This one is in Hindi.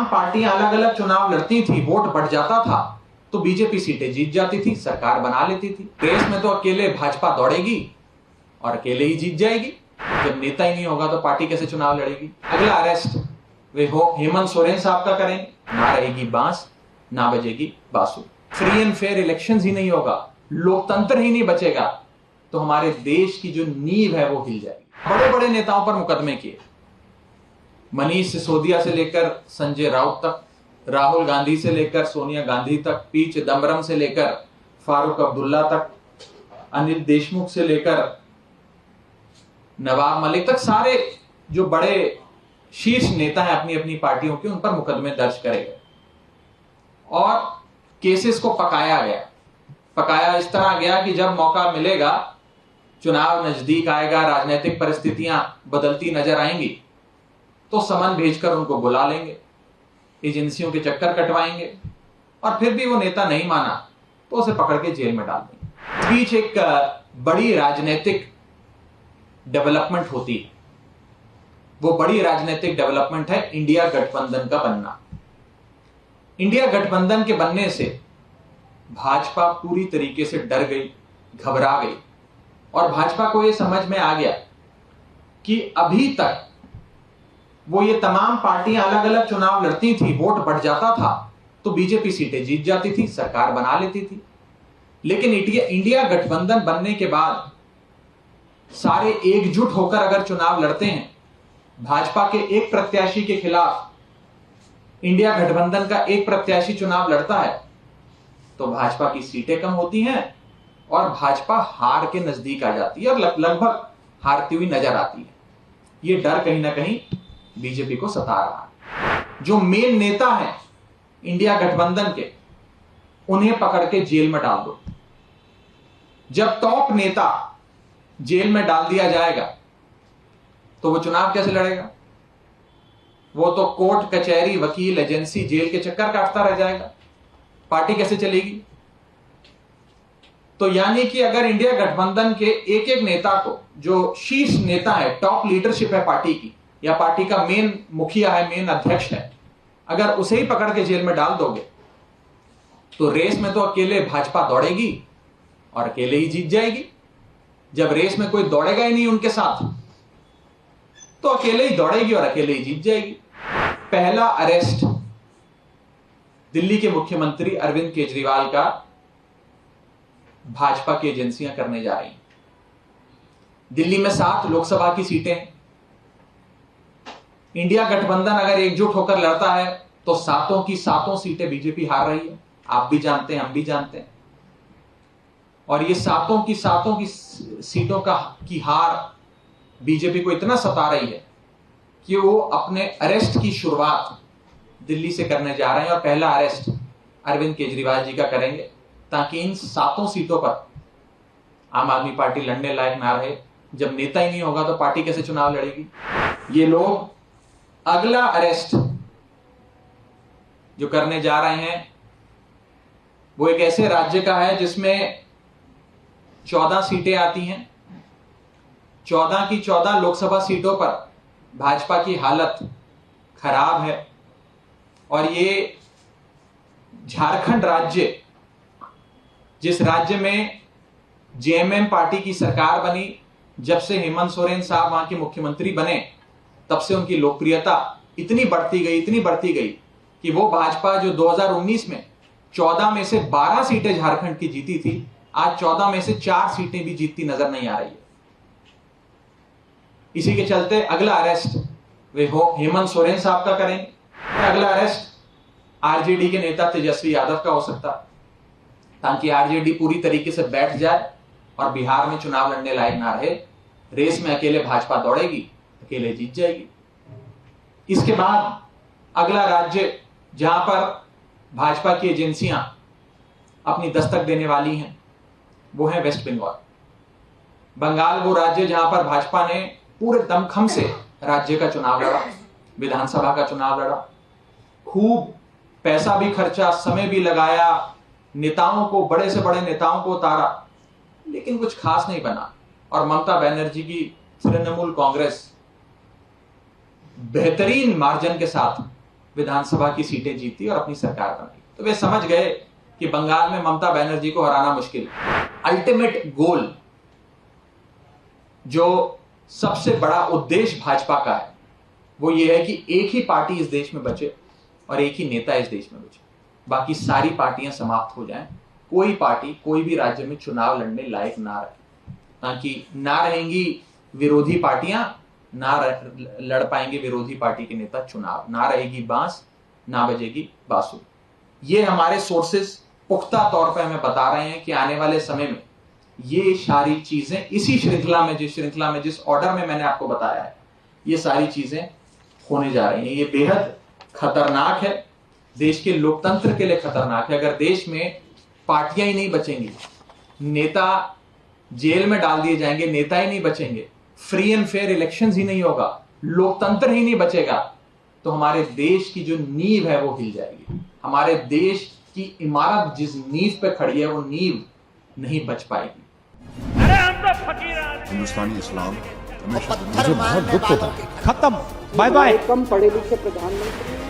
तमाम पार्टियां अलग अलग चुनाव लड़ती थी, वोट बढ़ जाता था तो बीजेपी सीटें जीत जाती थी, सरकार बना लेती थी। रेस में तो अकेले भाजपा दौड़ेगी और अकेले ही जीत जाएगी। जब नेता ही नहीं होगा तो पार्टी कैसे चुनाव लड़ेगी। अगला अरेस्ट वे हो हेमंत सोरेन साहब का करेंगे। ना रहेगी बांस, ना बजेगी बांसुरी। फ्री एंड फेयर इलेक्शंस ही नहीं होगा, लोकतंत्र ही नहीं बचेगा तो हमारे देश की जो नींव है वो हिल जाएगी। बड़े बड़े नेताओं पर मुकदमे किए, मनीष सिसोदिया से लेकर संजय राउत तक, राहुल गांधी से लेकर सोनिया गांधी तक, पी चिदम्बरम से लेकर फारूक अब्दुल्ला तक, अनिल देशमुख से लेकर नवाब मलिक तक, सारे जो बड़े शीर्ष नेता हैं अपनी अपनी पार्टियों के, उन पर मुकदमे दर्ज करे गए और केसेस को पकाया गया। पकाया इस तरह गया कि जब मौका मिलेगा, चुनाव नजदीक आएगा, राजनीतिक परिस्थितियां बदलती नजर आएंगी तो समन भेजकर उनको बुला लेंगे, एजेंसियों के चक्कर कटवाएंगे और फिर भी वो नेता नहीं माना तो उसे पकड़ के जेल में डाल देंगे। बीच एक बड़ी राजनीतिक डेवलपमेंट होती है, वो बड़ी राजनीतिक डेवलपमेंट है इंडिया गठबंधन का बनना। इंडिया गठबंधन के बनने से भाजपा पूरी तरीके से डर गई, घबरा गई और भाजपा को यह समझ में आ गया कि अभी तक वो ये तमाम पार्टियां अलग अलग चुनाव लड़ती थी, वोट बढ़ जाता था तो बीजेपी सीटें जीत जाती थी, सरकार बना लेती थी। लेकिन इंडिया गठबंधन बनने के बाद सारे एकजुट होकर अगर चुनाव लड़ते हैं, भाजपा के एक प्रत्याशी के खिलाफ इंडिया गठबंधन का एक प्रत्याशी चुनाव लड़ता है तो भाजपा की सीटें कम होती हैं और भाजपा हार के नजदीक आ जाती है और लगभग हारती हुई नजर आती है। यह डर कहीं ना कहीं बीजेपी को सता रहा है। जो मेन नेता हैं इंडिया गठबंधन के, उन्हें पकड़ के जेल में डाल दो। जब टॉप नेता जेल में डाल दिया जाएगा तो वो चुनाव कैसे लड़ेगा? वो तो कोर्ट कचहरी, वकील, एजेंसी, जेल के चक्कर काटता रह जाएगा। पार्टी कैसे चलेगी? तो यानी कि अगर इंडिया गठबंधन के एक एक नेता को, जो शीर्ष नेता है, टॉप लीडरशिप है पार्टी की, या पार्टी का मेन मुखिया है, मेन अध्यक्ष है, अगर उसे ही पकड़ के जेल में डाल दोगे तो रेस में तो अकेले भाजपा दौड़ेगी और अकेले ही जीत जाएगी। जब रेस में कोई दौड़ेगा ही नहीं उनके साथ तो अकेले ही दौड़ेगी और अकेले ही जीत जाएगी। पहला अरेस्ट दिल्ली के मुख्यमंत्री अरविंद केजरीवाल का भाजपा की एजेंसियां करने जा रही हैं। दिल्ली में 7 लोकसभा की सीटें हैं। इंडिया गठबंधन अगर एकजुट होकर लड़ता है तो 7 की 7 सीटें बीजेपी हार रही है। आप भी जानते हैं, हम भी जानते हैं। और ये 7 की 7 की सीटों की हार बीजेपी को इतना सता रही है कि वो अपने अरेस्ट की शुरुआत दिल्ली से करने जा रहे हैं और पहला अरेस्ट अरविंद केजरीवाल जी का करेंगे ताकि इन 7 सीटों पर आम आदमी पार्टी लड़ने लायक ना रहे। जब नेता ही नहीं होगा तो पार्टी कैसे चुनाव लड़ेगी। ये लोग अगला अरेस्ट जो करने जा रहे हैं वो एक ऐसे राज्य का है जिसमें 14 सीटें आती हैं। 14 की 14 लोकसभा सीटों पर भाजपा की हालत खराब है और ये झारखंड राज्य, जिस राज्य में जेएमएम पार्टी की सरकार बनी, जब से हेमंत सोरेन साहब वहां के मुख्यमंत्री बने तब से उनकी लोकप्रियता इतनी बढ़ती गई कि वो भाजपा जो 2019 में 14 में से 12 सीटें झारखंड की जीती थी, आज 14 में से 4 सीटें भी जीतती नजर नहीं आ रही है। इसी के चलते अगला अरेस्ट वे हो हेमंत सोरेन साहब का करेंगे। अगला अरेस्ट आरजेडी के नेता तेजस्वी यादव का हो सकता है ताकि आरजेडी पूरी तरीके से बैठ जाए और बिहार में चुनाव लड़ने लायक ना रहे। रेस में अकेले भाजपा दौड़ेगी, अकेले जीत जाएगी। इसके बाद अगला राज्य जहां पर भाजपा की एजेंसियां अपनी दस्तक देने वाली हैं वो है वेस्ट बंगाल। बंगाल वो राज्य जहां पर भाजपा ने पूरे दमखम से राज्य का चुनाव लड़ा, विधानसभा का चुनाव लड़ा, खूब पैसा भी खर्चा, समय भी लगाया, नेताओं को, बड़े से बड़े नेताओं को उतारा, लेकिन कुछ खास नहीं बना। और ममता बनर्जी की तृणमूल कांग्रेस बेहतरीन मार्जिन के साथ विधानसभा की सीटें जीती और अपनी सरकार बनाई। तो वे समझ गए कि बंगाल में ममता बनर्जी को हराना मुश्किल है। अल्टीमेट गोल, जो सबसे बड़ा उद्देश्य भाजपा का है, वो ये है कि एक ही पार्टी इस देश में बचे और एक ही नेता इस देश में बचे, बाकी सारी पार्टियां समाप्त हो जाएं, कोई पार्टी कोई भी राज्य में चुनाव लड़ने लायक ना रहे, ताकि ना रहेंगी विरोधी पार्टियां, ना लड़ पाएंगे विरोधी पार्टी के नेता चुनाव, ना रहेगी बांस, ना बजेगी बांसुरी। ये हमारे सोर्सेस पुख्ता तौर पर हमें बता रहे हैं कि आने वाले समय में ये सारी चीजें इसी श्रृंखला में, जिस ऑर्डर में मैंने आपको बताया है, ये सारी चीजें होने जा रही हैं। ये बेहद खतरनाक है, देश के लोकतंत्र के लिए खतरनाक है। अगर देश में पार्टियां ही नहीं बचेंगी, नेता जेल में डाल दिए जाएंगे, नेता ही नहीं बचेंगे, फ्री एंड फेयर इलेक्शंस ही नहीं होगा, लोकतंत्र ही नहीं बचेगा, तो हमारे देश की जो नींव है वो हिल जाएगी। हमारे देश की इमारत जिस नींव पे खड़ी है वो नींव नहीं बच पाएगी। हिंदुस्तानी इस्लाम मुझे बहुत दुख होता है। खत्म, बाय बाय। कम पढ़े लिखे प्रधानमंत्री